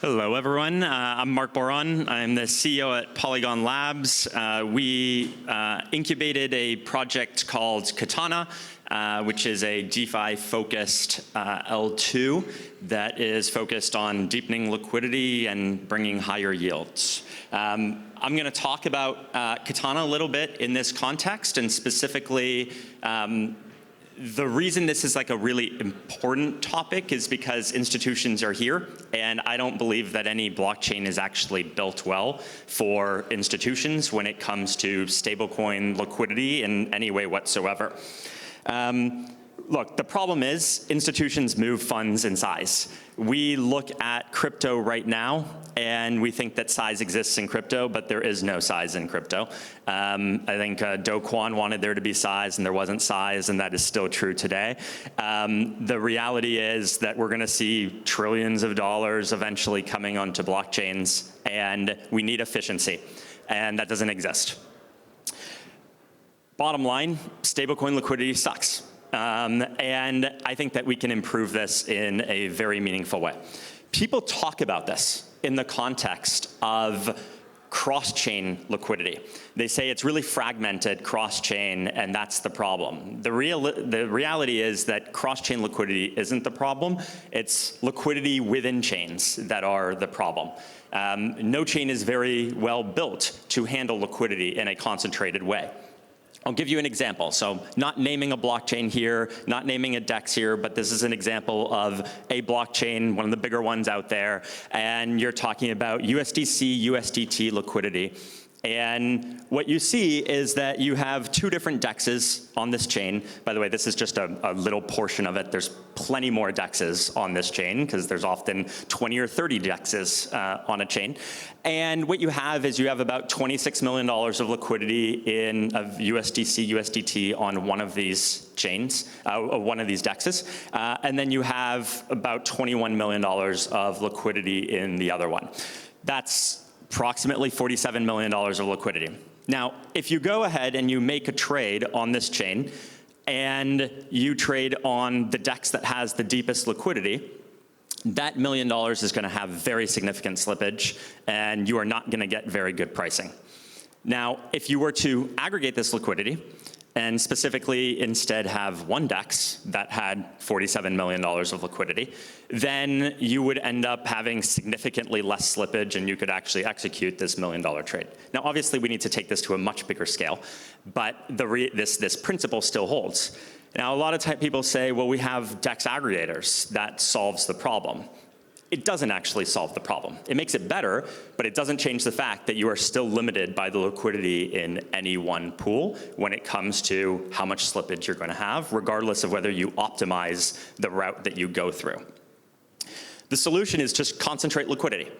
Hello, everyone. I'm Marc Boron. I'm the CEO at Polygon Labs. We incubated a project called Katana, which is a DeFi-focused L2 that is focused on deepening liquidity and bringing higher yields. I'm going to talk about Katana a little bit in this context, and specifically the reason this is like a really important topic is because institutions are here, and I don't believe that any blockchain is actually built well for institutions when it comes to stablecoin liquidity in any way whatsoever. Look, the problem is institutions move funds in size. We look at crypto right now, and we think that size exists in crypto, but there is no size in crypto. I think Do Kwon wanted there to be size, and there wasn't size, and that is still true today. The reality is that we're going to see trillions of dollars eventually coming onto blockchains, and we need efficiency, and that doesn't exist. Bottom line, stablecoin liquidity sucks. And I think that we can improve this in a very meaningful way. People talk about this in the context of cross-chain liquidity. They say it's really fragmented cross-chain, and that's the problem. The reality is that cross-chain liquidity isn't the problem. It's liquidity within chains that are the problem. No chain is very well built to handle liquidity in a concentrated way. I'll give you an example. So not naming a blockchain here, not naming a DEX here, but this is an example of a blockchain, one of the bigger ones out there, and you're talking about USDC, USDT liquidity. And what you see is that you have two different DEXs on this chain. By the way, this is just a little portion of it. There's plenty more DEXs on this chain because there's often 20 or 30 DEXs on a chain. And what you have is you have about $26 million of liquidity of USDC, USDT on one of these chains, one of these DEXs. And then you have about $21 million of liquidity in the other one. That's approximately $47 million of liquidity. Now, if you go ahead and you make a trade on this chain, and you trade on the DEX that has the deepest liquidity, that $1 million is going to have very significant slippage, and you are not going to get very good pricing. Now, if you were to aggregate this liquidity, and specifically instead have one DEX that had $47 million of liquidity, then you would end up having significantly less slippage, and you could actually execute this $1 million trade. Now, obviously, we need to take this to a much bigger scale, but this principle still holds. Now, a lot of people say, well, we have DEX aggregators. That solves the problem. It doesn't actually solve the problem. It makes it better, but it doesn't change the fact that you are still limited by the liquidity in any one pool when it comes to how much slippage you're going to have, regardless of whether you optimize the route that you go through. The solution is just concentrate liquidity.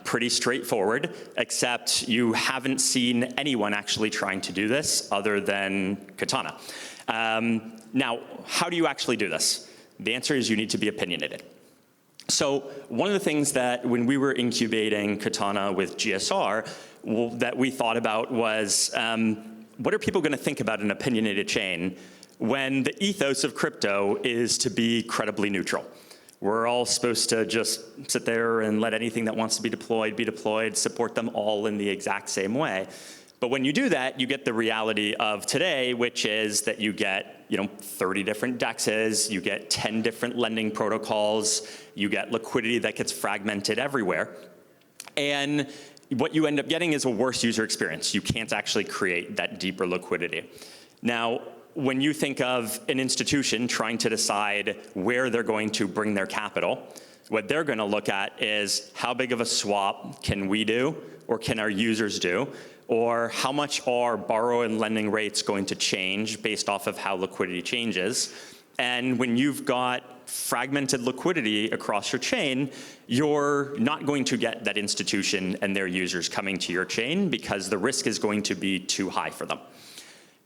Pretty straightforward, except you haven't seen anyone actually trying to do this other than Katana. Now, how do you actually do this? The answer is you need to be opinionated. So one of the things that when we were incubating Katana with GSR that we thought about was, what are people going to think about an opinionated chain when the ethos of crypto is to be credibly neutral? We're all supposed to just sit there and let anything that wants to be deployed, support them all in the exact same way. But when you do that, you get the reality of today, which is that you get 30 different DEXs, you get 10 different lending protocols, you get liquidity that gets fragmented everywhere. And what you end up getting is a worse user experience. You can't actually create that deeper liquidity. Now, when you think of an institution trying to decide where they're going to bring their capital, what they're going to look at is how big of a swap can we do, or can our users do? Or how much are borrow and lending rates going to change based off of how liquidity changes? And when you've got fragmented liquidity across your chain, you're not going to get that institution and their users coming to your chain because the risk is going to be too high for them.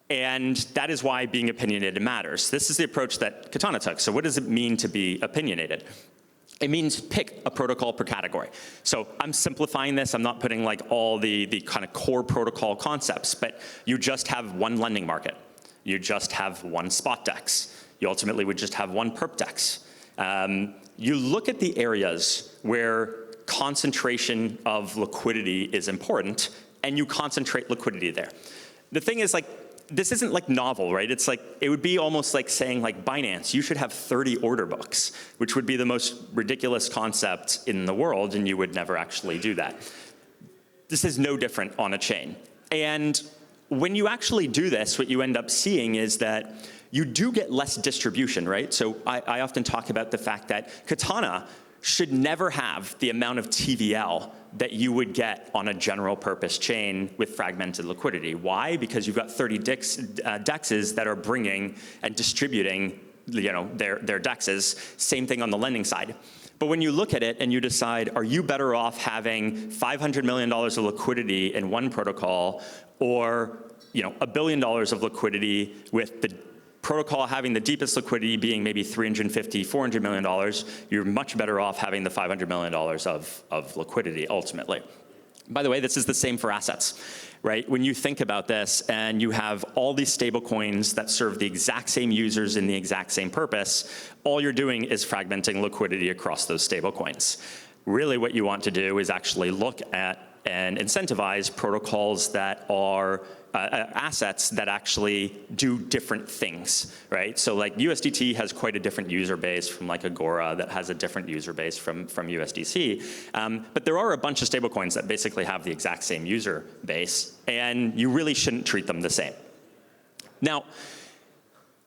And that is why being opinionated matters. This is the approach that Katana took. So what does it mean to be opinionated? It means pick a protocol per category. So I'm simplifying this. I'm not putting like all the kind of core protocol concepts, but you just have one lending market. You just have one spot DEX. You ultimately would just have one perp DEX. You look at the areas where concentration of liquidity is important, and you concentrate liquidity there. The thing is, like, this isn't like novel, right? It's like, it would be almost like saying, like, Binance, you should have 30 order books, which would be the most ridiculous concept in the world, and you would never actually do that. This is no different on a chain. And when you actually do this, what you end up seeing is that you do get less distribution, right? So I often talk about the fact that Katana should never have the amount of TVL that you would get on a general purpose chain with fragmented liquidity. Why? Because you've got 30 dexes that are bringing and distributing, you know, their dexes. Same thing on the lending side. But when you look at it and you decide, are you better off having $500 million of liquidity in one protocol, or, you know, $1 billion of liquidity with the protocol having the deepest liquidity being maybe $350, $400 million, you're much better off having the $500 million of liquidity ultimately. By the way, this is the same for assets, right? When you think about this and you have all these stable coins that serve the exact same users in the exact same purpose, all you're doing is fragmenting liquidity across those stable coins. Really what you want to do is actually look at and incentivize protocols that are assets that actually do different things, right? So like USDT has quite a different user base from like Agora that has a different user base from USDC. But there are a bunch of stablecoins that basically have the exact same user base, and you really shouldn't treat them the same. Now,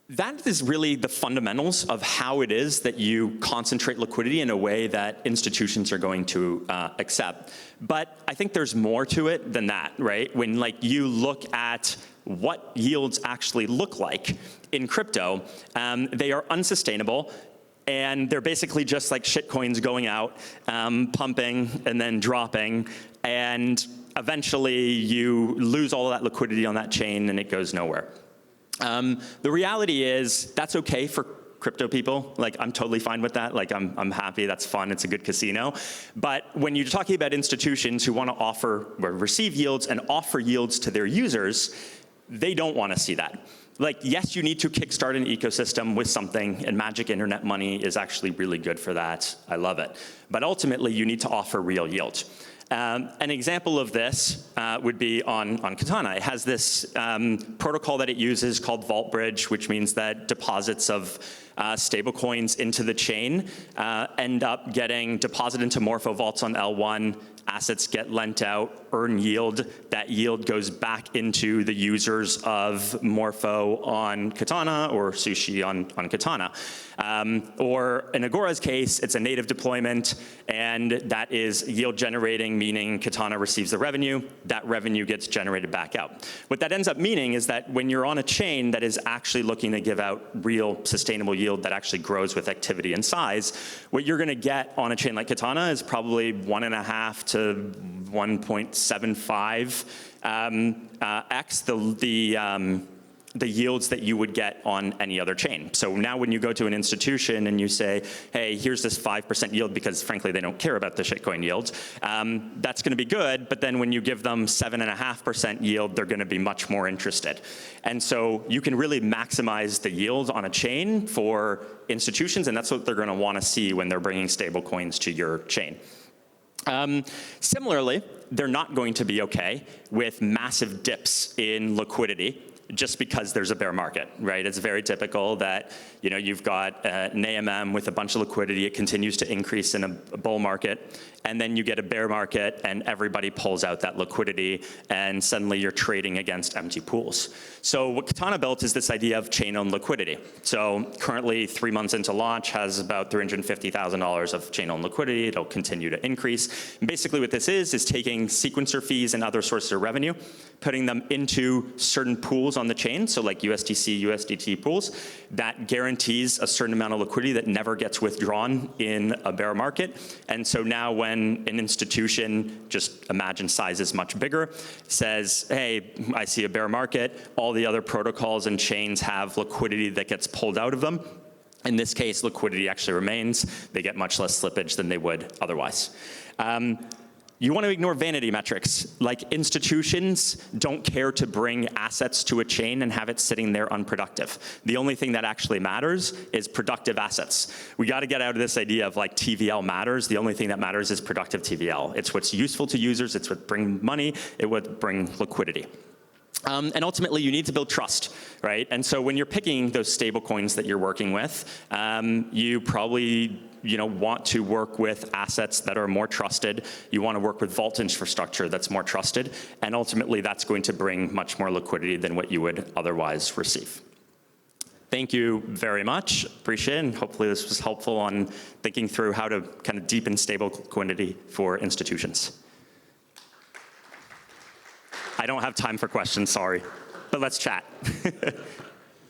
that is really the fundamentals of how it is that you concentrate liquidity in a way that institutions are going to accept. But I think there's more to it than that, right? When like you look at what yields actually look like in crypto, they are unsustainable. And they're basically just like shitcoins going out, pumping and then dropping. And eventually you lose all of that liquidity on that chain and it goes nowhere. The reality is that's okay for crypto people. Like, I'm totally fine with that. Like, I'm happy. That's fun. It's a good casino. But when you're talking about institutions who want to offer or receive yields and offer yields to their users, they don't want to see that. Like, yes, you need to kickstart an ecosystem with something, and Magic Internet Money is actually really good for that. I love it. But ultimately, you need to offer real yield. An example of this would be on Katana. It has this protocol that it uses called Vault Bridge, which means that deposits of stablecoins into the chain end up getting deposited into Morpho vaults on L1. Assets get lent out, earn yield. That yield goes back into the users of Morpho on Katana or Sushi on Katana. Or in Agora's case, it's a native deployment, and that is yield generating, meaning Katana receives the revenue. That revenue gets generated back out. What that ends up meaning is that when you're on a chain that is actually looking to give out real sustainable yield that actually grows with activity and size, what you're going to get on a chain like Katana is probably 1.5 to 1.75 x the yields that you would get on any other chain. So now when you go to an institution and you say, hey, here's this 5% yield, because frankly they don't care about the shitcoin yields, that's going to be good, but then when you give them 7.5% yield, they're going to be much more interested. And so you can really maximize the yield on a chain for institutions, and that's what they're going to want to see when they're bringing stable coins to your chain. Similarly, they're not going to be okay with massive dips in liquidity just because there's a bear market, right? It's very typical that, you know, you've got an AMM with a bunch of liquidity, it continues to increase in a bull market, and then you get a bear market and everybody pulls out that liquidity and suddenly you're trading against empty pools. So what Katana built is this idea of chain-owned liquidity. So currently 3 months into launch has about $350,000 of chain-owned liquidity. It'll continue to increase. And basically what this is taking sequencer fees and other sources of revenue, putting them into certain pools on the chain, so like USDC, USDT pools, that guarantees a certain amount of liquidity that never gets withdrawn in a bear market. And so now when an institution, just imagine size is much bigger, says, hey, I see a bear market, all the other protocols and chains have liquidity that gets pulled out of them. In this case, liquidity actually remains. They get much less slippage than they would otherwise. You want to ignore vanity metrics. Like, institutions don't care to bring assets to a chain and have it sitting there unproductive. The only thing that actually matters is productive assets. We got to get out of this idea of like TVL matters. The only thing that matters is productive TVL. It's what's useful to users. It's what brings money. It would bring liquidity. And ultimately, you need to build trust, right? And so when you're picking those stable coins that you're working with, you probably want to work with assets that are more trusted. You want to work with vault infrastructure that's more trusted. And ultimately, that's going to bring much more liquidity than what you would otherwise receive. Thank you very much. Appreciate it. And hopefully this was helpful on thinking through how to kind of deepen stable liquidity for institutions. I don't have time for questions, sorry. But let's chat.